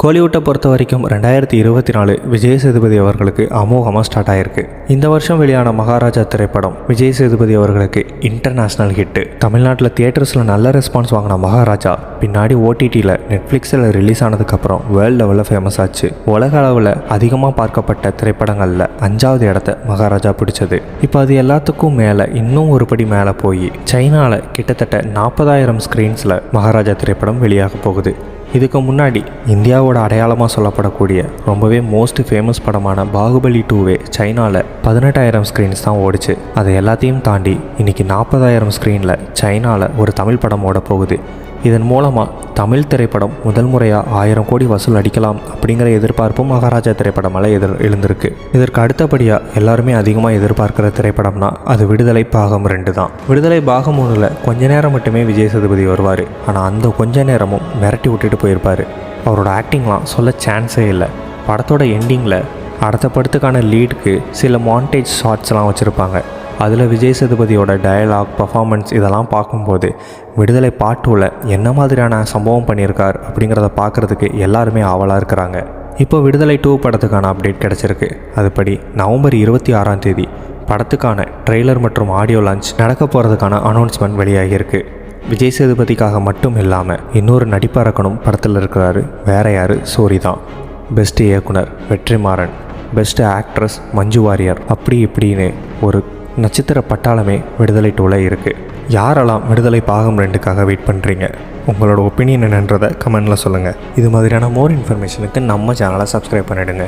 கோலிவுட்டை பொறுத்த வரைக்கும் 2024 விஜய் சேதுபதி அவர்களுக்கு அமோகமாக ஸ்டார்ட் ஆயிருக்கு. இந்த வருஷம் வெளியான மகாராஜா திரைப்படம் விஜய் சேதுபதி அவர்களுக்கு இன்டர்நேஷ்னல் ஹிட்டு. தமிழ்நாட்டில் தியேட்டர்ஸில் நல்ல ரெஸ்பான்ஸ் வாங்கின மகாராஜா பின்னாடி ஓடிடியில் நெட்ஃப்ளிக்ஸில் ரிலீஸ் ஆனதுக்கப்புறம் வேர்ல்டு லெவலில் ஃபேமஸ் ஆச்சு. உலக அளவில் அதிகமாக பார்க்கப்பட்ட திரைப்படங்களில் 5வது இடத்த மகாராஜா பிடிச்சது. இப்போ அது எல்லாத்துக்கும் மேலே இன்னும் ஒரு படி மேலே போய் சைனாவில் கிட்டத்தட்ட 40,000 ஸ்க்ரீன்ஸில் மகாராஜா திரைப்படம் வெளியாக போகுது. இதுக்கு முன்னாடி இந்தியாவோட அடையாளமாக சொல்லப்படக்கூடிய ரொம்பவே மோஸ்ட் ஃபேமஸ் படமான பாகுபலி 2வே சைனாவில் 18,000 ஸ்க்ரீன்ஸ் தான் ஓடிச்சு. அதை எல்லாத்தையும் தாண்டி இன்றைக்கி 40,000 ஸ்க்ரீனில் சைனாவில் ஒரு தமிழ் படம் ஓட போகுது. இதன் மூலமாக தமிழ் திரைப்படம் முதல் முறையாக 1000 கோடி வசூல் அடிக்கலாம் அப்படிங்கிற எதிர்பார்ப்பும் மகாராஜா திரைப்படமால் எழுந்திருக்கு. இதற்கு அடுத்தபடியாக எல்லாருமே அதிகமாக எதிர்பார்க்கிற திரைப்படம்னா அது விடுதலை பாகம் 2 தான். விடுதலை பாகம் 1ல் கொஞ்ச நேரம் மட்டுமே விஜய் சேதுபதி வருவார். ஆனால் அந்த கொஞ்ச நேரமும் மிரட்டி விட்டுட்டு போயிருப்பார். அவரோட ஆக்டிங்லாம் சொல்ல சான்ஸே இல்லை. படத்தோட எண்டிங்கில் அடுத்த படத்துக்கான லீடுக்கு சில மாண்டேஜ் ஷார்ட்ஸ்லாம் வச்சுருப்பாங்க. அதில் விஜய் சேதுபதியோட டயலாக் பர்ஃபார்மன்ஸ் இதெல்லாம் பார்க்கும்போது விடுதலை பார்ட் 2ல் என்ன மாதிரியான சம்பவம் பண்ணியிருக்கார் அப்படிங்கிறத பார்க்குறதுக்கு எல்லாருமே ஆவலாக இருக்கிறாங்க. இப்போ விடுதலை 2 படத்துக்கான அப்டேட் கிடச்சிருக்கு. அதுபடி நவம்பர் 26ஆம் தேதி படத்துக்கான ட்ரெய்லர் மற்றும் ஆடியோ லான்ச் நடக்க போகிறதுக்கான அனௌன்ஸ்மெண்ட் வெளியாகியிருக்கு. விஜய் சேதுபதிக்காக மட்டும் இல்லாமல் இன்னொரு நடிப்பரக்கனும் படத்தில் இருக்கிறாரு. வேற யார்? சூரி தான். பெஸ்ட் இயக்குனர் வெற்றிமாறன், பெஸ்ட் ஆக்ட்ரஸ் மஞ்சு வாரியர், அப்படி இப்படின்னு ஒரு நட்சத்திர பட்டாளமே விடுதலை 2ல் இருக்குது. யாரெல்லாம் விடுதலை பாகம் 2க்காக வெயிட் பண்ணுறீங்க? உங்களோட ஒப்பீனியன் என்னன்றதை கமெண்டில் சொல்லுங்கள். இது மாதிரியான மோர் இன்ஃபர்மேஷனுக்கு நம்ம சேனலை சப்ஸ்கிரைப் பண்ணிவிடுங்க.